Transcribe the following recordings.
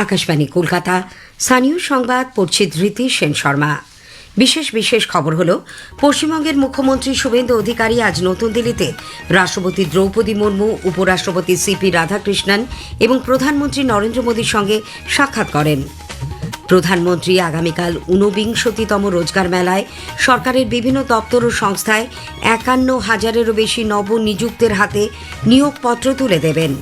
আকাশবাণী কলকাতা। স্থানীয় সংবাদ পড়ছি ধৃতি সেন শর্মা। বিশেষ খবর হলো, পশ্চিমবঙ্গের মুখ্যমন্ত্রী শুভেন্দু অধিকারী আজ নতুন দিল্লিতে রাষ্ট্রপতি দ্রৌপদী মুর্মু, উপরাষ্ট্রপতি সিপি রাধাকৃষ্ণন এবং প্রধানমন্ত্রী নরেন্দ্র মোদীর সঙ্গে সাক্ষাৎ করেন। প্রধানমন্ত্রী আগামীকাল 49তম রোজগার মেলায় সরকারের বিভিন্ন দপ্তর ও সংস্থায় 51,000-এরও বেশি নবনিযুক্তের হাতে নিয়োগপত্র তুলে দেবেন।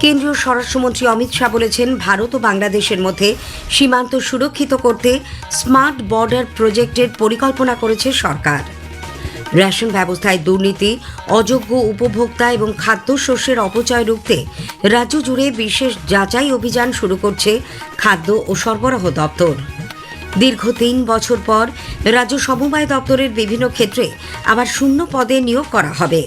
কেন্দ্রীয় স্বরাষ্ট্রমন্ত্রী অমিত শাহ বলেছেন, ভারত ও বাংলাদেশের মধ্যে সীমান্ত সুরক্ষিত করতে স্মার্ট বর্ডার প্রজেক্টের পরিকল্পনা করেছে সরকার। রেশন ব্যবস্থায় দুর্নীতি, অযোগ্য উপভোক্তা এবং খাদ্যশস্যের অপচয় রুখতে রাজ্য জুড়ে বিশেষ যাচাই অভিযান শুরু করছে খাদ্য ও সরবরাহ দপ্তর। দীর্ঘ 3 বছর পর রাজ্য সমবায় দপ্তরের বিভিন্ন ক্ষেত্রে আবার শূন্য পদে নিয়োগ করা হবে।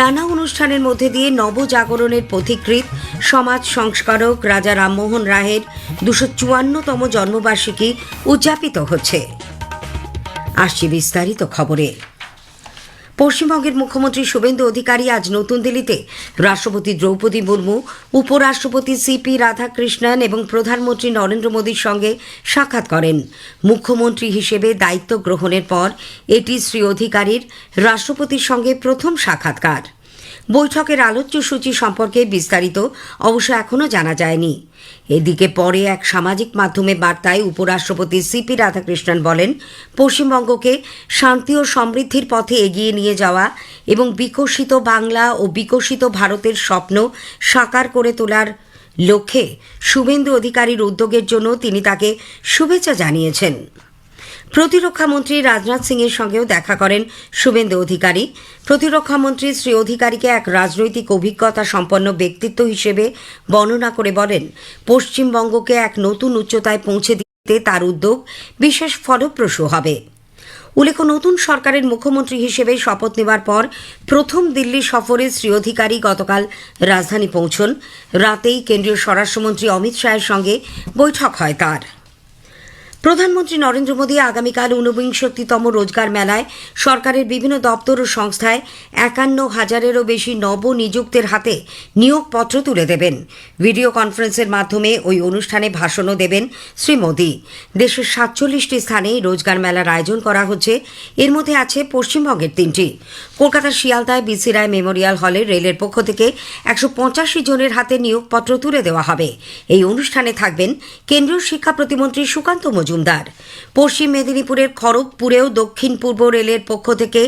নানা অনুষ্ঠানের মধ্যে দিয়ে নবজাগরণের পথিকৃৎ সমাজ সংস্কারক রাজা রামমোহন রায়ের 254তম জন্মবার্ষিকী উদযাপিত হচ্ছে। আসছি বিস্তারিত খবরে। পশ্চিমবঙ্গের মুখ্যমন্ত্রী শুভেন্দু অধিকারী আজ নতুন দিল্লিতে রাষ্ট্রপতি দ্রৌপদী মুর্মু, উপরাষ্ট্রপতি সিপি রাধাকৃষ্ণন এবং প্রধানমন্ত্রী নরেন্দ্র মোদীর সঙ্গে সাক্ষাৎ করেন। মুখ্যমন্ত্রী হিসেবে দায়িত্ব গ্রহণের পর এটি শ্রী অধিকারীর রাষ্ট্রপতির সঙ্গে প্রথম সাক্ষাৎকার। বৈঠকের আলোচ্য সূচি সম্পর্কে বিস্তারিত অবশ্য এখনও জানা যায়নি। এদিকে পরে এক সামাজিক মাধ্যমে বার্তায় উপরাষ্ট্রপতি সিপি রাধাকৃষ্ণন বলেন, পশ্চিমবঙ্গকে শান্তি ও সমৃদ্ধির পথে এগিয়ে নিয়ে যাওয়া এবং বিকশিত বাংলা ও বিকশিত ভারতের স্বপ্ন সাকার করে তোলার লক্ষ্যে শুভেন্দু অধিকারীর উদ্যোগের জন্য তিনি তাকে শুভেচ্ছা জানিয়েছেন। প্রতিরক্ষামন্ত্রী রাজনাথ সিংয়ের সঙ্গেও দেখা করেন শুভেন্দু অধিকারী। প্রতিরক্ষামন্ত্রী শ্রী অধিকারীকে এক রাজনৈতিক অভিজ্ঞতা সম্পন্ন ব্যক্তিত্ব হিসেবে বর্ণনা করে বলেন, পশ্চিমবঙ্গকে এক নতুন উচ্চতায় পৌঁছে দিতে তার উদ্যোগ বিশেষ ফলপ্রসূ হবে। উল্লেখ্য, নতুন সরকারের মুখ্যমন্ত্রী হিসেবে শপথ নেওয়ার পর প্রথম দিল্লি সফরে শ্রী অধিকারী গতকাল রাজধানী পৌঁছন। রাতেই কেন্দ্রীয় স্বরাষ্ট্রমন্ত্রী অমিত শাহের সঙ্গে বৈঠক হয় তার। প্রধানমন্ত্রী নরেন্দ্র মোদী আগামীকাল 49তম রোজগার মেলায় সরকারের বিভিন্ন দপ্তর ও সংস্থায় 51,000-এরও বেশি নবনিযুক্তের হাতে নিয়োগপত্র তুলে দেবেন। ভিডিও কনফারেন্সের মাধ্যমে ওই অনুষ্ঠানে ভাষণও দেবেন শ্রী মোদী। দেশের 47টি স্থানে রোজগার মেলার আয়োজন করা হচ্ছে। এর মধ্যে আছে পশ্চিমবঙ্গের 3টি। কলকাতার শিয়ালদায় বিসি রায় মেমোরিয়াল হলে রেলের পক্ষ থেকে 185 জনের হাতে নিয়োগপত্র তুলে দেওয়া হবে। এই অনুষ্ঠানে থাকবেন কেন্দ্রীয় শিক্ষা প্রতিমন্ত্রী সুকান্ত মজুমদার। পশ্চিম মেদিনীপুরের খড়গপুরেও দক্ষিণ পূর্ব রেলের পক্ষ থেকে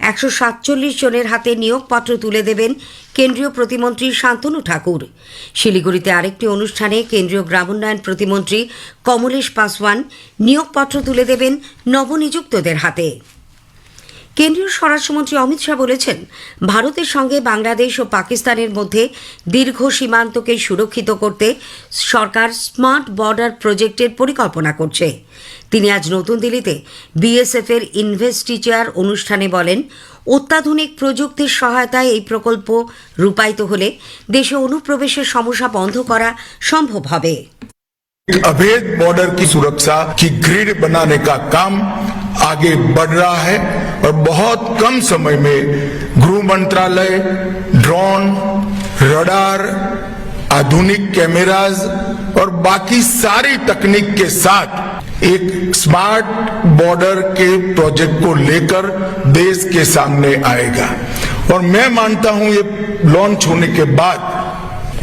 147 জনের হাতে নিয়োগপত্র তুলে দেবেন কেন্দ্রীয় প্রতিমন্ত্রী শান্তনু ঠাকুর। শিলিগুড়িতে আরেকটি অনুষ্ঠানে কেন্দ্রীয় গ্রামোন্নয়ন প্রতিমন্ত্রী কমলেশ পাসওয়ান নিয়োগপত্র তুলে দেবেন নবনিযুক্তদের হাতে। কেন্দ্রীয় স্বরাষ্ট্রমন্ত্রী অমিত শাহ বলেছেন, ভারতের সঙ্গে বাংলাদেশ ও পাকিস্তানের মধ্যে দীর্ঘ সীমান্তকে সুরক্ষিত করতে সরকার স্মার্ট বর্ডার প্রজেক্টের পরিকল্পনা করছে। তিনি আজ নতুন দিল্লিতে বিএসএফের ইনভেস্টিচার অনুষ্ঠানে বলেন, অত্যাধুনিক প্রযুক্তির সহায়তায় এই প্রকল্প রূপায়িত হলে দেশে অনুপ্রবেশের সমস্যা বন্ধ করা সম্ভব হবে। अवैध बॉर्डर की सुरक्षा की ग्रिड बनाने का काम आगे बढ़ रहा है और बहुत कम समय में गृह मंत्रालय ड्रोन, रडार, आधुनिक कैमराज और बाकी सारी तकनीक के साथ एक स्मार्ट बॉर्डर के प्रोजेक्ट को लेकर देश के सामने आएगा। और मैं मानता हूं ये लॉन्च होने के बाद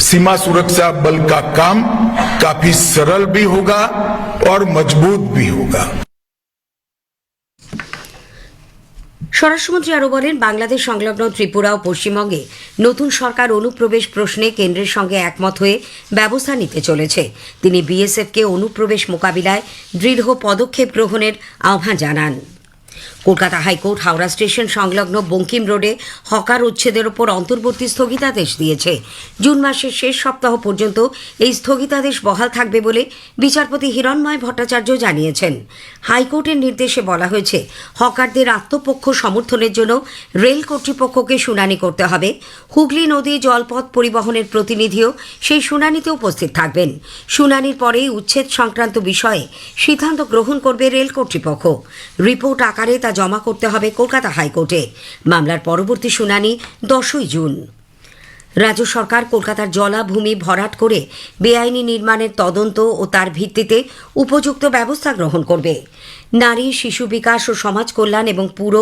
सीमा सुरक्षा बल का काम काफी सरल भी होगा और मजबूत भी होगा। স্বরাষ্ট্রমন্ত্রী আরও বলেন, বাংলাদেশ সংলগ্ন ত্রিপুরা ও পশ্চিমবঙ্গে নতুন সরকার অনুপ্রবেশ প্রশ্নে কেন্দ্রের সঙ্গে একমত হয়ে ব্যবস্থা নিতে চলেছে। তিনি বিএসএফকে অনুপ্রবেশ মোকাবিলায় দৃঢ় পদক্ষেপ গ্রহণের আহ্বান জানান। কলকাতা হাইকোর্ট হাওড়া স্টেশন সংলগ্ন বঙ্কিম রোডে হকার উচ্ছেদের ওপর অন্তর্বর্তী স্থগিতাদেশ দিয়েছে। জুন মাসের শেষ সপ্তাহ পর্যন্ত এই স্থগিতাদেশ বহাল থাকবে বলে বিচারপতি হিরণময় ভট্টাচার্য জানিয়েছেন। হাইকোর্টের নির্দেশে বলা হয়েছে, হকারদের আত্মপক্ষ সমর্থনের জন্য রেল কর্তৃপক্ষকে শুনানি করতে হবে। হুগলি নদী জলপথ পরিবহনের প্রতিনিধিও সেই শুনানিতে উপস্থিত থাকবেন। শুনানির পরেই উচ্ছেদ সংক্রান্ত বিষয়ে সিদ্ধান্ত গ্রহণ করবে রেল কর্তৃপক্ষ। রিপোর্ট আকারে তা জমা করতে হবে কলকাতা হাইকোর্টে। মামলার পরবর্তী শুনানি 10ই জুন। রাজ্য সরকার কলকাতার জলাভূমি ভরাট করে বেআইনি নির্মাণের তদন্ত ও তার ভিত্তিতে উপযুক্ত ব্যবস্থা গ্রহণ করবে। নারী, শিশু বিকাশ ও সমাজ কল্যাণ এবং পুর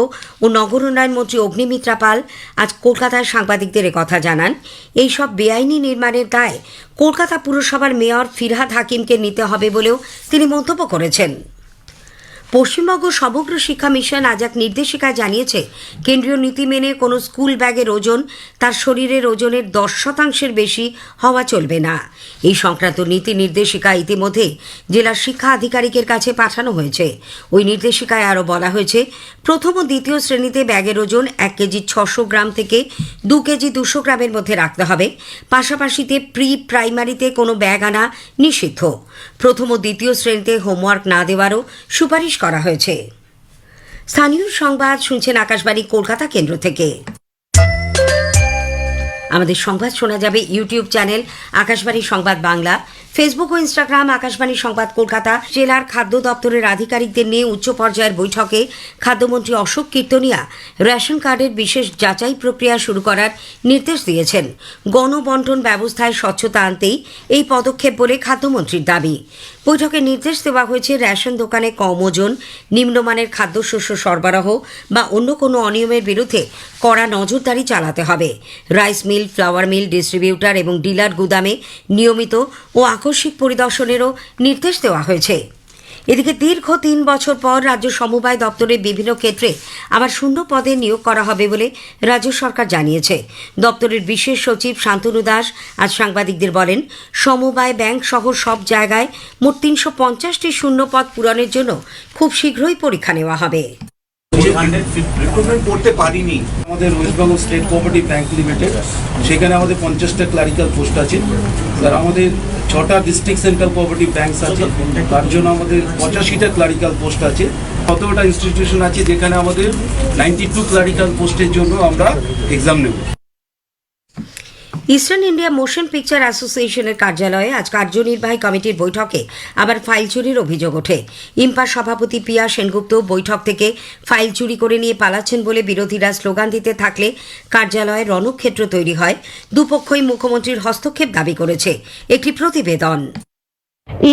ও নগর উন্নয়ন মন্ত্রী অগ্নিমিত্রা পাল আজ কলকাতায় সাংবাদিকদের কথা জানান। এইসব বেআইনি নির্মাণের দায় কলকাতা পুরসভার মেয়র ফিরহাদ হাকিমকে নিতে হবে বলেও তিনি মন্তব্য করেছেন। পশ্চিমবঙ্গ সমগ্র শিক্ষা মিশন আজ এক নির্দেশিকায় জানিয়েছে, কেন্দ্রীয় নীতি মেনে কোনো স্কুল ব্যাগের ওজন তার শরীরের ওজনের 10% বেশি হওয়া চলবে না। এই সংক্রান্ত নীতি নির্দেশিকা ইতিমধ্যে জেলার শিক্ষা আধিকারিকের কাছে পাঠানো হয়েছে। ওই নির্দেশিকায় আরও বলা হয়েছে, প্রথম ও দ্বিতীয় শ্রেণীতে ব্যাগের ওজন 1 কেজি 600 গ্রাম থেকে 2 কেজি 200 গ্রামের মধ্যে রাখতে হবে। পাশাপাশিতে প্রাইমারিতে কোনো ব্যাগ আনা নিষিদ্ধ। প্রথম ও দ্বিতীয় শ্রেণীতে হোমওয়ার্ক না দেওয়ারও সুপারিশ করা হয়েছে। স্থানীয় সংবাদ শুনছেন আকাশবাণী কলকাতা কেন্দ্র থেকে। আমাদের সংবাদ শোনা যাবে ইউটিউব চ্যানেল আকাশবাণী সংবাদ বাংলা, ফেসবুক ও ইনস্টাগ্রাম আকাশবাণী সংবাদ কলকাতা। জেলার খাদ্য দপ্তরের আধিকারিকদের নিয়ে উচ্চ পর্যায়ের বৈঠকে খাদ্যমন্ত্রী অশোক কীর্তনিয়া রেশন কার্ডের বিশেষ যাচাই প্রক্রিয়া শুরু করার নির্দেশ দিয়েছেন। গণবণ্টন ব্যবস্থায় স্বচ্ছতা আনতেই এই পদক্ষেপ বলে খাদ্যমন্ত্রীর দাবি। বৈঠকে নির্দেশ দেওয়া হয়েছে, রেশন দোকানে কম ওজন, নিম্নমানের খাদ্যশস্য সরবরাহ বা অন্য কোনো অনিয়মের বিরুদ্ধে কড়া নজরদারি চালাতে হবে। Rice mill, flour mill, distributor এবং ডিলার গুদামে নিয়মিত ও আকস্মিক পরিদর্শনেরও নির্দেশ দেওয়া হয়েছে। এদিকে দীর্ঘ 3 বছর পর রাজ্য সমবায় দপ্তরে বিভিন্ন ক্ষেত্রে আবার শূন্য পদে নিয়োগ করা হবে বলে রাজ্য সরকার জানিয়েছে। দপ্তরের বিশেষ সচিব শান্তনু দাস আজ সাংবাদিকদের বলেন, সমবায় ব্যাংক সহ সব জায়গায় মোট 350টি শূন্য পদ পূরণের জন্য খুব শীঘ্রই পরীক্ষা নেওয়া হবে। রিক্রুটমেন্ট করতে পারিনি আমাদের West Bengal state cooperative bank limited, সেখানে আমাদের 50টা ক্লারিক্যাল পোস্ট আছে। আর আমাদের 6টা ডিস্ট্রিক্ট সেন্ট্রাল কোঅপারেটিভ ব্যাংকস আছে, তার জন্য আমাদের 85টা ক্লারিক্যাল পোস্ট আছে। 17টা ইনস্টিটিউশন আছে যেখানে আমাদের 92 ক্লারিক্যাল পোস্টের জন্য আমরা এক্সাম নেব। ইস্টার্ন ইন্ডিয়া মোশন পিকচার অ্যাসোসিয়েশনের কার্যালয়ে আজ কার্যনির্বাহী কমিটির বৈঠকে আবার ফাইল চুরির অভিযোগ ওঠে। ইম্পার সভাপতি পিয়া সেনগুপ্ত বৈঠক থেকে ফাইল চুরি করে নিয়ে পালাচ্ছেন বলে বিরোধীরা স্লোগান দিতে থাকলে কার্যালয়ে রণক্ষেত্র তৈরি হয়। দুপক্ষই মুখ্যমন্ত্রীর হস্তক্ষেপ দাবি করেছে। একটি প্রতিবেদন।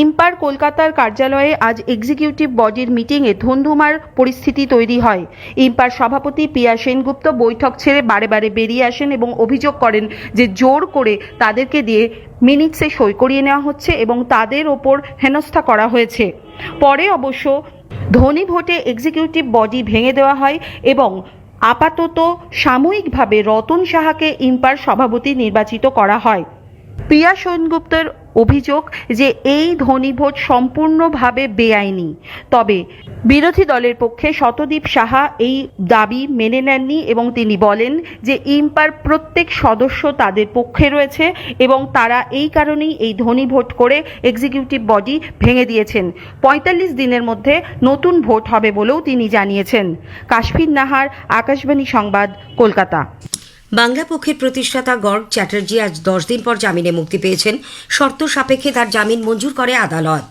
ইম্পার কলকাতার কার্যালয়ে আজ এক্সিকিউটিভ বডির মিটিংয়ে ধুন্ধুমার পরিস্থিতি তৈরি হয়। ইম্পার সভাপতি পিয়া সেনগুপ্ত বৈঠক ছেড়ে বারে বারে বেরিয়ে আসেন এবং অভিযোগ করেন যে জোর করে তাদেরকে দিয়ে মিনিটসে সই করিয়ে নেওয়া হচ্ছে এবং তাদের ওপর হেনস্থা করা হয়েছে। পরে অবশ্য ধ্বনি ভোটে এক্সিকিউটিভ বডি ভেঙে দেওয়া হয় এবং আপাতত সাময়িকভাবে রতন সাহাকে ইম্পার সভাপতি নির্বাচিত করা হয়। পিয়া সেনগুপ্তের অভিযোগ যে এই ধ্বনিভোট সম্পূর্ণভাবে বেআইনি। তবে বিরোধী দলের পক্ষে শতদীপ সাহা এই দাবি মেনে নেননি এবং তিনি বলেন যে ইম্পার প্রত্যেক সদস্য তাদের পক্ষে রয়েছে এবং তারা এই কারণেই এই ধ্বনিভোট করে এক্সিকিউটিভ বডি ভেঙে দিয়েছেন। 45 দিনের মধ্যে নতুন ভোট হবে বলেও তিনি জানিয়েছেন। কাশফির নাহার, আকাশবাণী সংবাদ, কলকাতা। বাংলা পক্ষের প্রতিষ্ঠাতা গর্গ চ্যাটার্জি আজ 10 দিন পর জামিনে মুক্তি পেয়েছেন। শর্ত সাপেক্ষে তার জামিন মঞ্জুর করে আদালত।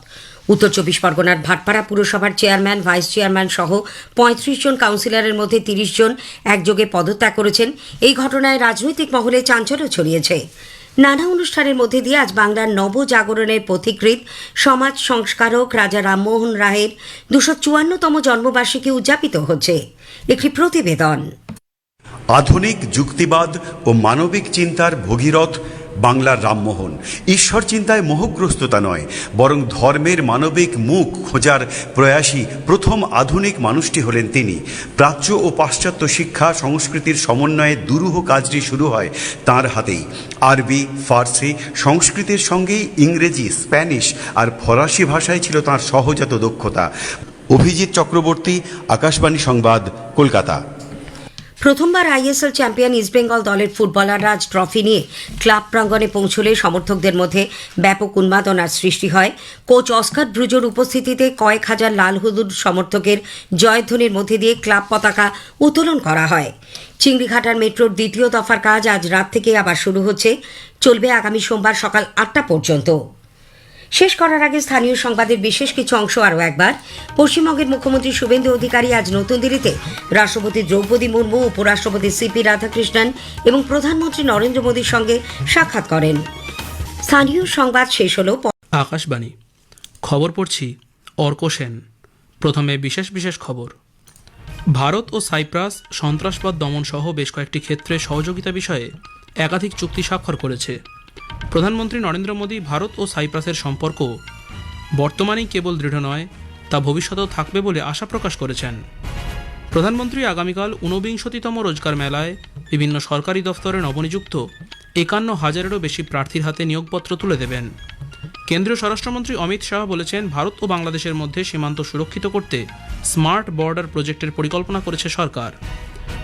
উত্তর 24 পরগনার ভাটপাড়া পুরসভার চেয়ারম্যান, ভাইস চেয়ারম্যান সহ 35 জন কাউন্সিলরের মধ্যে 30 জন একযোগে পদত্যাগ করেছেন। এই ঘটনায় রাজনৈতিক মহলে চাঞ্চল্য ছড়িয়েছে। নানা অনুষ্ঠানের মধ্যে দিয়ে আজ বাংলার নবজাগরণের পথিকৃৎ সমাজ সংস্কারক রাজা রামমোহন রায়ের 254তম জন্মবার্ষিকী উদযাপিত হচ্ছে। একটি প্রতিবেদন। আধুনিক যুক্তিবাদ ও মানবিক চিন্তার ভগীরথ বাংলার রামমোহন ঈশ্বর চিন্তায় মোহগ্রস্ততা নয়, বরং ধর্মের মানবিক মুখ খোঁজার প্রয়াসী প্রথম আধুনিক মানুষটি হলেন তিনি। প্রাচ্য ও পাশ্চাত্য শিক্ষা সংস্কৃতির সমন্বয়ে দুরূহ কাজটি শুরু হয় তাঁর হাতেই। আরবি, ফার্সি, সংস্কৃতের সঙ্গেই ইংরেজি, স্প্যানিশ আর ফরাসি ভাষায় ছিল তাঁর সহজাত দক্ষতা। অভিজিৎ চক্রবর্তী, আকাশবাণী সংবাদ, কলকাতা। প্রথমবার আইএসএল চ্যাম্পিয়ন ইস্টবেঙ্গল দলের ফুটবলাররা আজ ট্রফি নিয়ে ক্লাব প্রাঙ্গণে পৌঁছলে সমর্থকদের মধ্যে ব্যাপক উন্মাদনার সৃষ্টি হয়। কোচ অস্কার ব্রুজোর উপস্থিতিতে কয়েক হাজার লাল হলুদ সমর্থকের জয়ধ্বনির মধ্যে দিয়ে ক্লাব পতাকা উত্তোলন করা হয়। চিংড়িঘাটার মেট্রোর দ্বিতীয় দফার কাজ আজ রাত থেকে আবার শুরু হচ্ছে, চলবে আগামী সোমবার সকাল 8টা পর্যন্ত। শেষ করার আগে স্থানীয় সংবাদের বিশেষ কিছু অংশ আরও একবার। পশ্চিমবঙ্গের মুখ্যমন্ত্রী শুভেন্দু অধিকারী আজ নতুন দিল্লিতে রাষ্ট্রপতি দ্রৌপদী মুর্মু, উপরাষ্ট্রপতি সিপি রাধাকৃষ্ণন এবং প্রধানমন্ত্রী নরেন্দ্র মোদীর সঙ্গে সাক্ষাৎ করেন। স্থানীয় সংবাদ শেষ হল। আকাশবাণী খবর পড়ছি অর্ক সেন। প্রথমে বিশেষ খবর। ভারত ও সাইপ্রাস সন্ত্রাসবাদ দমন সহ বেশ কয়েকটি ক্ষেত্রে সহযোগিতা বিষয়ে একাধিক চুক্তি স্বাক্ষর করেছে। প্রধানমন্ত্রী নরেন্দ্র মোদী ভারত ও সাইপ্রাসের সম্পর্ক বর্তমানেই কেবল দৃঢ় নয়, তা ভবিষ্যতেও থাকবে বলে আশা প্রকাশ করেছেন। প্রধানমন্ত্রী আগামীকাল ঊনবিংশতিতম রোজগার মেলায় বিভিন্ন সরকারি দফতরে নবনিযুক্ত ৫১,০০০-এরও বেশি প্রার্থীর হাতে নিয়োগপত্র তুলে দেবেন। কেন্দ্রীয় স্বরাষ্ট্রমন্ত্রী অমিত শাহ বলেছেন, ভারত ও বাংলাদেশের মধ্যে সীমান্ত সুরক্ষিত করতে স্মার্ট বর্ডার প্রজেক্টের পরিকল্পনা করেছে সরকার।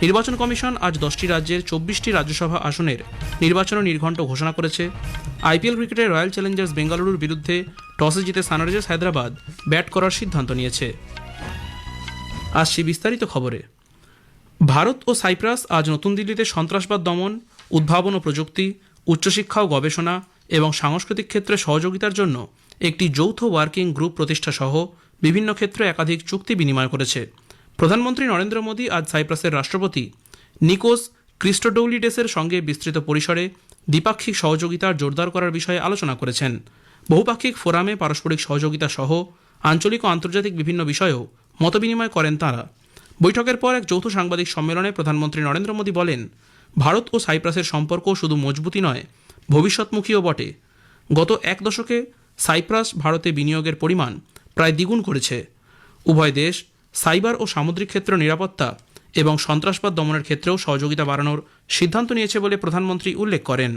নির্বাচন কমিশন আজ 10টি রাজ্যের 24টি রাজ্যসভা আসনের নির্বাচন নির্ঘণ্ট ঘোষণা করেছে। আইপিএল ক্রিকেটে রয়্যাল চ্যালেঞ্জার্স বেঙ্গালুরুর বিরুদ্ধে টসে জিতে সানরাইজার্স হায়দ্রাবাদ ব্যাট করার সিদ্ধান্ত নিয়েছে। আসছি বিস্তারিত খবরে। ভারত ও সাইপ্রাস আজ নতুন দিল্লিতে সন্ত্রাসবাদ দমন, উদ্ভাবন ও প্রযুক্তি, উচ্চশিক্ষা ও গবেষণা এবং সাংস্কৃতিক ক্ষেত্রে সহযোগিতার জন্য একটি যৌথ ওয়ার্কিং গ্রুপ প্রতিষ্ঠা সহ বিভিন্ন ক্ষেত্রে একাধিক চুক্তি বিনিময় করেছে। প্রধানমন্ত্রী নরেন্দ্র মোদী আজ সাইপ্রাসের রাষ্ট্রপতি নিকোস ক্রিস্টোডৌলিডেসের সঙ্গে বিস্তৃত পরিসরে দ্বিপাক্ষিক সহযোগিতা জোরদার করার বিষয়ে আলোচনা করেছেন। বহুপাক্ষিক ফোরামে পারস্পরিক সহযোগিতা সহ আঞ্চলিক ও আন্তর্জাতিক বিভিন্ন বিষয়েও মতবিনিময় করেন তাঁরা। বৈঠকের পর এক যৌথ সাংবাদিক সম্মেলনে প্রধানমন্ত্রী নরেন্দ্র মোদী বলেন, ভারত ও সাইপ্রাসের সম্পর্ক শুধু মজবুতই নয়, ভবিষ্যৎমুখীও বটে। গত এক দশকে সাইপ্রাস ভারতে বিনিয়োগের পরিমাণ প্রায় দ্বিগুণ করেছে। উভয় দেশ সাইবার ও সামুদ্রিক ক্ষেত্র নিরাপত্তা এবং সন্ত্রাসবাদ দমনের ক্ষেত্রেও সহযোগিতা বাড়ানোর সিদ্ধান্ত নিয়েছে বলে প্রধানমন্ত্রী উল্লেখ করেন।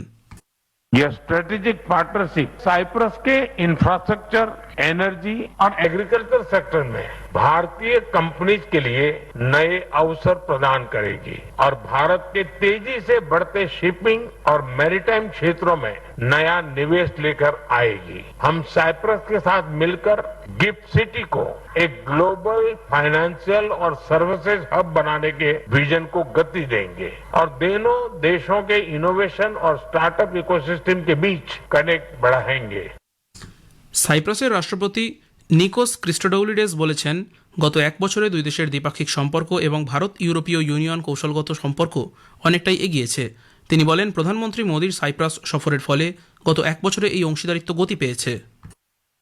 यह स्ट्रेटेजिक पार्टनरशिप साइप्रस के इंफ्रास्ट्रक्चर, एनर्जी और एग्रीकल्चर सेक्टर में भारतीय कंपनीज के लिए नए अवसर प्रदान करेगी और भारत के तेजी से बढ़ते शिपिंग और मैरीटाइम क्षेत्रों में नया निवेश लेकर आएगी। हम साइप्रस के साथ मिलकर गिफ्ट सिटी को एक ग्लोबल फाइनेंशियल और सर्विसेज हब बनाने के विजन को गति देंगे और दोनों देशों के इनोवेशन और स्टार्टअप इकोसिस्टम के बीच कनेक्ट बढ़ाएंगे। সাইপ্রাসের রাষ্ট্রপতি নিকোস ক্রিস্টোডৌলিডেস বলেছেন, গত এক বছরে দুই দেশের দ্বিপাক্ষিক সম্পর্ক এবং ভারত ইউরোপীয় ইউনিয়ন কৌশলগত সম্পর্ক অনেকটাই এগিয়েছে। তিনি বলেন, প্রধানমন্ত্রী মোদীর সাইপ্রাস সফরের ফলে গত এক বছরে এই অংশীদারিত্ব গতি পেয়েছে।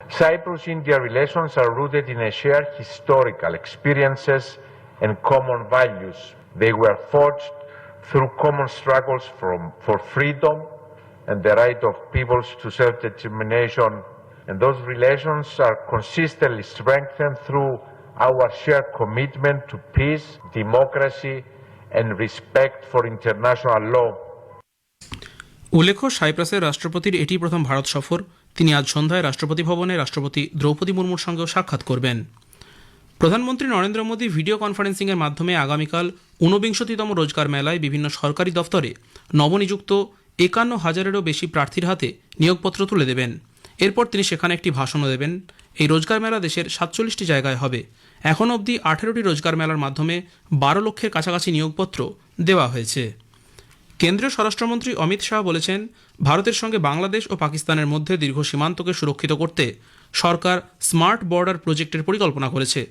Cyprus-India relations are rooted in a shared historical experiences and common values. They were forged through common struggles for freedom and the right of peoples to self-determination. And those relations are consistently strengthened through our shared commitment to peace, democracy, and respect for international law. উল্লেখ্য, সাইপ্রাসের রাষ্ট্রপতির এটি প্রথম ভারত সফর। তিনি আজ সন্ধ্যায় রাষ্ট্রপতি ভবনে রাষ্ট্রপতি দ্রৌপদী মুর্মুর সঙ্গেও সাক্ষাৎ করবেন। প্রধানমন্ত্রী নরেন্দ্র মোদী ভিডিও কনফারেন্সিংয়ের মাধ্যমে আগামীকাল ঊনবিংশতিতম রোজগার মেলায় বিভিন্ন সরকারি দফতরে নবনিযুক্ত ৫১,০০০-এরও বেশি প্রার্থীর হাতে নিয়োগপত্র তুলে দেবেন। এরপর তিনি সেখানে একটি ভাষণও দেবেন। এই রোজগার মেলা দেশের ৪৭টি জায়গায় হবে। এখন অবধি ১৮টি রোজগার মেলার মাধ্যমে ১২ লক্ষের কাছাকাছি নিয়োগপত্র দেওয়া হয়েছে। কেন্দ্রীয় স্বরাষ্ট্রমন্ত্রী অমিত শাহ বলেছেন, ভারতের সঙ্গে বাংলাদেশ ও পাকিস্তানের মধ্যে দীর্ঘ সীমান্তকে সুরক্ষিত করতে সরকার স্মার্ট বর্ডার প্রজেক্টের পরিকল্পনা করেছে।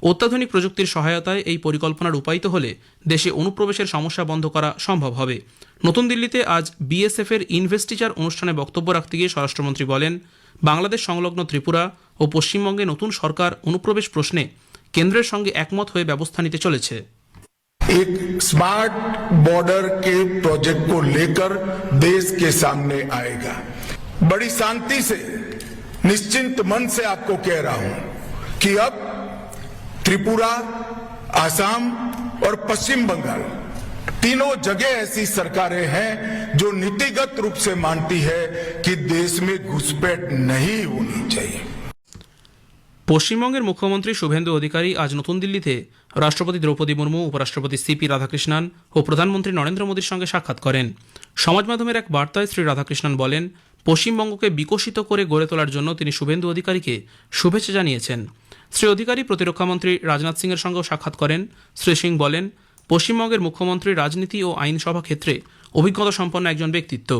অত্যাধুনিক প্রযুক্তির সহায়তায় এই পরিকল্পনা রূপায়িত হলে দেশে অনুপ্রবেশের সমস্যা বন্ধ করা সম্ভব হবে। নতুন দিল্লিতে আজ বিএসএফের ইনভেস্টিচার অনুষ্ঠানে বক্তব্য রাখতে গিয়ে স্বরাষ্ট্রমন্ত্রী বলেন, বাংলাদেশ সংলগ্ন ত্রিপুরা ও পশ্চিমবঙ্গে নতুন সরকার অনুপ্রবেশ প্রশ্নে কেন্দ্রের সঙ্গে একমত হয়ে ব্যবস্থা নিতে চলেছে। एक स्मार्ट बॉर्डर के प्रोजेक्ट को लेकर देश के सामने आएगा। बड़ी शांति से, निश्चिंत मन से आपको कह रहा हूं कि अब त्रिपुरा, आसाम और पश्चिम बंगाल तीनों जगह ऐसी सरकारें हैं जो नीतिगत रूप से मानती है कि देश में घुसपैठ नहीं होनी चाहिए। পশ্চিমবঙ্গের মুখ্যমন্ত্রী শুভেন্দু অধিকারী আজ নতুন দিল্লিতে রাষ্ট্রপতি দ্রৌপদী মুর্মু, উপরাষ্ট্রপতি সিপি রাধাকৃষ্ণন ও প্রধানমন্ত্রী নরেন্দ্র মোদীর সঙ্গে সাক্ষাৎ করেন। সমাজ মাধ্যমের এক বার্তায় শ্রী রাধাকৃষ্ণন বলেন, পশ্চিমবঙ্গকে বিকশিত করে গড়ে তোলার জন্য তিনি শুভেন্দু অধিকারীকে শুভেচ্ছা জানিয়েছেন। শ্রী অধিকারী প্রতিরক্ষামন্ত্রী রাজনাথ সিংয়ের সঙ্গেও সাক্ষাৎ করেন। শ্রী সিং বলেন, পশ্চিমবঙ্গের মুখ্যমন্ত্রী রাজনীতি ও আইনসভা ক্ষেত্রে অভিজ্ঞতা সম্পন্ন একজন ব্যক্তিত্ব।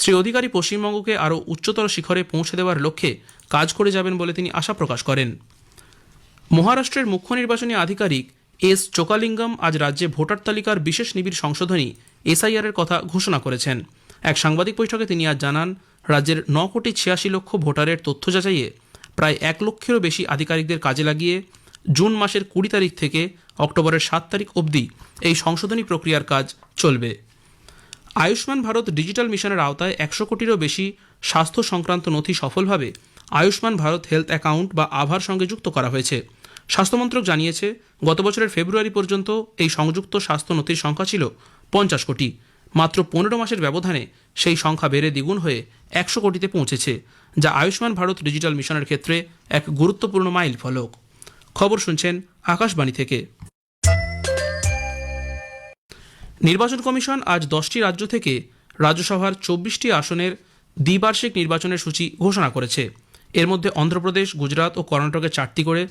শ্রী অধিকারী পশ্চিমবঙ্গকে আরও উচ্চতর শিখরে পৌঁছে দেওয়ার লক্ষ্যে কাজ করে যাবেন বলে তিনি আশা প্রকাশ করেন। মহারাষ্ট্রের মুখ্য নির্বাচনী আধিকারিক এস চোকালিঙ্গম আজ রাজ্যে ভোটার তালিকার বিশেষ নিবিড় সংশোধনী এসআইআর এর কথা ঘোষণা করেছেন। এক সাংবাদিক বৈঠকে তিনি আজ জানান, রাজ্যের 9,86,00,000 ভোটারের তথ্য যাচাইয়ে প্রায় 1 লক্ষেরও বেশি আধিকারিকদের কাজে লাগিয়ে জুন মাসের 20 তারিখ থেকে অক্টোবরের 7 তারিখ অবধি এই সংশোধনী প্রক্রিয়ার কাজ চলবে। আয়ুষ্মান ভারত ডিজিটাল মিশনের আওতায় 100 কোটিরও বেশি স্বাস্থ্য সংক্রান্ত নথি সফলভাবে আয়ুষ্মান ভারত হেলথ অ্যাকাউন্ট বা আভার সঙ্গে যুক্ত করা হয়েছে। স্বাস্থ্যমন্ত্রক জানিয়েছে, গত বছরের ফেব্রুয়ারি পর্যন্ত এই সংযুক্ত স্বাস্থ্য নথির সংখ্যা ছিল 50 কোটি। মাত্র 15 মাসের ব্যবধানে সেই সংখ্যা বেড়ে দ্বিগুণ হয়ে 100 কোটিতে পৌঁছেছে, যা আয়ুষ্মান ভারত ডিজিটাল মিশনের ক্ষেত্রে এক গুরুত্বপূর্ণ মাইল ফলক। খবর শুনছেন আকাশবাণী থেকে। নির্বাচন কমিশন আজ 10টি রাজ্য থেকে রাজ্যসভার 24টি আসনের দ্বিবার্ষিক নির্বাচনের সূচি ঘোষণা করেছে। এর মধ্যে অন্ধ্রপ্রদেশ, গুজরাট ও কর্ণাটকে 4টি করে,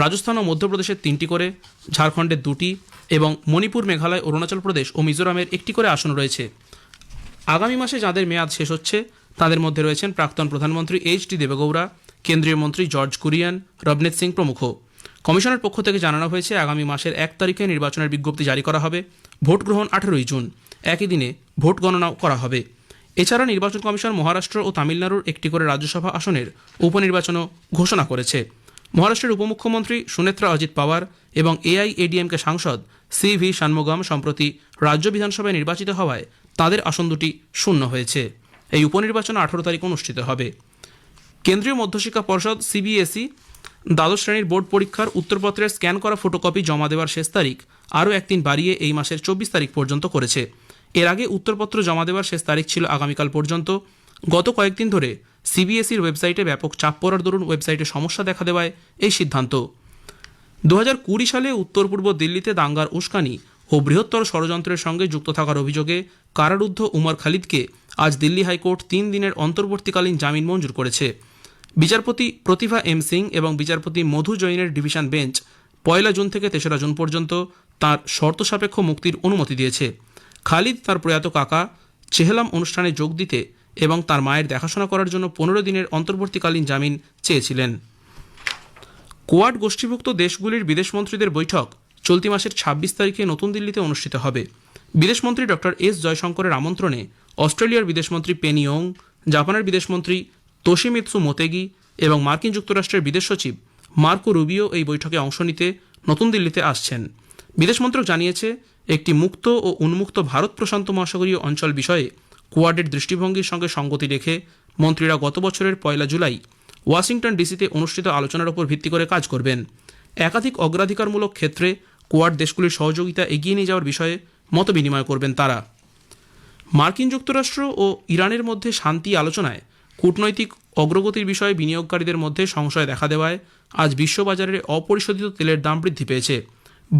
রাজস্থান ও মধ্যপ্রদেশের 3টি করে, ঝাড়খণ্ডের 2টি এবং মণিপুর, মেঘালয়, অরুণাচল প্রদেশ ও মিজোরামের 1টি করে আসন রয়েছে। আগামী মাসে যাদের মেয়াদ শেষ হচ্ছে তাদের মধ্যে রয়েছেন প্রাক্তন প্রধানমন্ত্রী এইচ.ডি. দেবেগৌড়া, কেন্দ্রীয় মন্ত্রী জর্জ কুরিয়ান, রবনীত সিং প্রমুখ। কমিশনের পক্ষ থেকে জানানো হয়েছে, আগামী মাসের 1 তারিখে নির্বাচনের বিজ্ঞপ্তি জারি করা হবে। ভোট গ্রহণ 18ই জুন। একই দিনে ভোট গণনাও করা হবে। এছাড়া নির্বাচন কমিশন মহারাষ্ট্র ও তামিলনাড়ুর 1টি করে রাজ্যসভা আসনের উপনির্বাচনও ঘোষণা করেছে। মহারাষ্ট্রের উপমুখ্যমন্ত্রী সুনেত্রা অজিত পাওয়ার এবং এআইএডিএমকে সাংসদ সি.ভি. ষাণমুগম সম্প্রতি রাজ্য বিধানসভায় নির্বাচিত হওয়ায় তাদের আসন দুটি শূন্য হয়েছে। এই উপনির্বাচন 18 তারিখ অনুষ্ঠিত হবে। কেন্দ্রীয় মধ্যশিক্ষা পর্ষদ সিবিএসই দ্বাদশ শ্রেণীর বোর্ড পরীক্ষার উত্তরপত্রের স্ক্যান করা ফটোকপি জমা দেওয়ার শেষ তারিখ আরও একদিন বাড়িয়ে এই মাসের 24 তারিখ পর্যন্ত করেছে। এর আগে উত্তরপত্র জমা দেওয়ার শেষ তারিখ ছিল আগামীকাল পর্যন্ত। গত কয়েকদিন ধরে সিবিএসইর ওয়েবসাইটে ব্যাপক চাপ পড়ার দরুন ওয়েবসাইটে সমস্যা দেখা দেওয়ায় এই সিদ্ধান্ত। 2020 সালে উত্তর পূর্ব দিল্লিতে দাঙ্গার উস্কানি ও বৃহত্তর ষড়যন্ত্রের সঙ্গে যুক্ত থাকার অভিযোগে কারারুদ্ধ উমর খালিদকে আজ দিল্লি হাইকোর্ট 3 দিনের অন্তর্বর্তীকালীন জামিন মঞ্জুর করেছে। বিচারপতি প্রতিভা এম সিং এবং বিচারপতি মধু জৈনের ডিভিশন বেঞ্চ 1 জুন থেকে 3রা জুন পর্যন্ত তার শর্ত সাপেক্ষ মুক্তির অনুমতি দিয়েছে। খালিদ তার প্রয়াত কাকা চেহলাম অনুষ্ঠানে যোগ দিতে এবং তার মায়ের দেখাশোনা করার জন্য 15 দিনের অন্তর্বর্তীকালীন জামিন চেয়েছিলেন। কোয়াড গোষ্ঠীভুক্ত দেশগুলির বিদেশমন্ত্রীদের বৈঠক চলতি মাসের 26 তারিখে নতুন দিল্লিতে অনুষ্ঠিত হবে। বিদেশমন্ত্রী ডক্টর এস জয়শঙ্করের আমন্ত্রণে অস্ট্রেলিয়ার বিদেশমন্ত্রী পেনি ইয়ং, জাপানের বিদেশমন্ত্রী তোশিমিৎসু মোতেগি এবং মার্কিন যুক্তরাষ্ট্রের বিদেশ সচিব মার্কো রুবিও এই বৈঠকে অংশ নিতে নতুন দিল্লিতে আসছেন। বিদেশ মন্ত্রক জানিয়েছে, একটি মুক্ত ও উন্মুক্ত ভারত প্রশান্ত মহাসাগরীয় অঞ্চল বিষয়ে কোয়াডের দৃষ্টিভঙ্গির সঙ্গে সঙ্গতি রেখে মন্ত্রীরা গত বছরের 1 জুলাই ওয়াশিংটন ডিসিতে অনুষ্ঠিত আলোচনার উপর ভিত্তি করে কাজ করবেন। একাধিক অগ্রাধিকারমূলক ক্ষেত্রে কোয়াড দেশগুলির সহযোগিতা এগিয়ে নিয়ে যাওয়ার বিষয়ে মত বিনিময় করবেন তারা। মার্কিন যুক্তরাষ্ট্র ও ইরানের মধ্যে শান্তি আলোচনায় কূটনৈতিক অগ্রগতির বিষয়ে বিনিয়োগকারীদের মধ্যে সংশয় দেখা দেওয়ায় আজ বিশ্ববাজারে অপরিশোধিত তেলের দাম বৃদ্ধি পেয়েছে।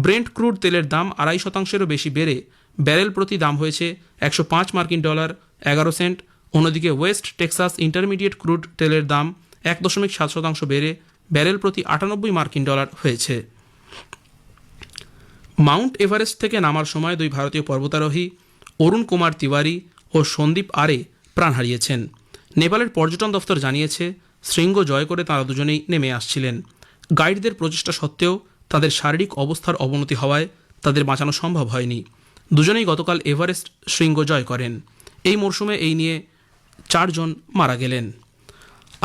ব্রেন্ট ক্রুড তেলের দাম 2.5%-এরও বেশি বেড়ে ব্যারেল প্রতি দাম হয়েছে $105 মার্কিন, 11 সেন্ট। অন্যদিকে ওয়েস্ট টেক্সাস ইন্টারমিডিয়েট ক্রুড তেলের দাম 1.7% বেড়ে ব্যারেল প্রতি $98 মার্কিন হয়েছে। মাউন্ট এভারেস্ট থেকে নামার সময় 2 ভারতীয় পর্বতারোহী অরুণ কুমার তিওয়ারি ও সন্দীপ আরে প্রাণ হারিয়েছেন। নেপালের পর্যটন দফতর জানিয়েছে, শৃঙ্গ জয় করে তাঁরা দুজনেই নেমে আসছিলেন। গাইডদের প্রচেষ্টা সত্ত্বেও তাদের শারীরিক অবস্থার অবনতি হওয়ায় তাদের বাঁচানো সম্ভব হয়নি। দুজনেই গতকাল এভারেস্ট শৃঙ্গ জয় করেন। এই মরশুমে এই নিয়ে 4 জন মারা গেলেন।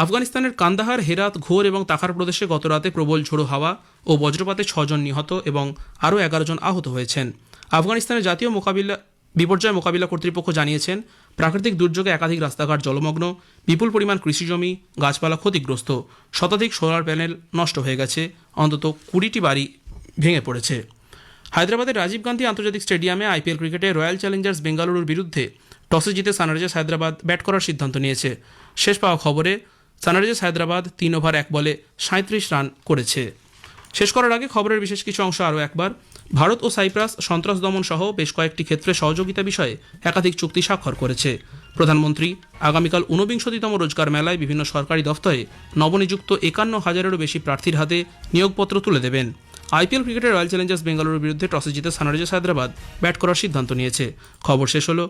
আফগানিস্তানের কান্দাহার, হেরাত, ঘোর এবং তাখার প্রদেশে গতরাতে প্রবল ঝোড়ো হাওয়া ও বজ্রপাতে 6 জন নিহত এবং আরও 11 জন আহত হয়েছেন। আফগানিস্তানের জাতীয় বিপর্যয় মোকাবিলা কর্তৃপক্ষ জানিয়েছেন, প্রাকৃতিক দুর্যোগে একাধিক রাস্তাঘাট জলমগ্ন, বিপুল পরিমাণ কৃষিজমি, গাছপালা ক্ষতিগ্রস্ত, শতাধিক সোলার প্যানেল নষ্ট হয়ে গেছে, অন্তত 20টি বাড়ি ভেঙে পড়েছে। হায়দ্রাবাদের রাজীব গান্ধী আন্তর্জাতিক স্টেডিয়ামে আইপিএল ক্রিকেটে রয়্যাল চ্যালেঞ্জার্স বেঙ্গালুরুর বিরুদ্ধে টসে জিতে সানরাইজার্স হায়দ্রাবাদ ব্যাট করার সিদ্ধান্ত নিয়েছে। শেষ পাওয়া খবরে সানরাইজার্স হায়দ্রাবাদ 3 ওভার 1 বলে 37 রান করেছে। শেষ করার আগে খবরের বিশেষ কিছু অংশ আরও একবার। ভারত ও সাইপ্রাস সন্ত্রাস দমন সহ বেশ কয়েকটি ক্ষেত্রে সহযোগিতা বিষয়ে একাধিক চুক্তি স্বাক্ষর করেছে। প্রধানমন্ত্রী আগামীকাল 49তম রোজগার মেলায় বিভিন্ন সরকারি দফতরে নবনিযুক্ত 51,000-এরও বেশি প্রার্থীর হাতে নিয়োগপত্র তুলে দেবেন। আইপিএল ক্রিকেটে রয়্যাল চ্যালেঞ্জার্স বেঙ্গালুরুর বিরুদ্ধে টসে জিতে সানরাইজার্স হায়দ্রাবাদ ব্যাট করার সিদ্ধান্ত নিয়েছে। খবর শেষ হলো।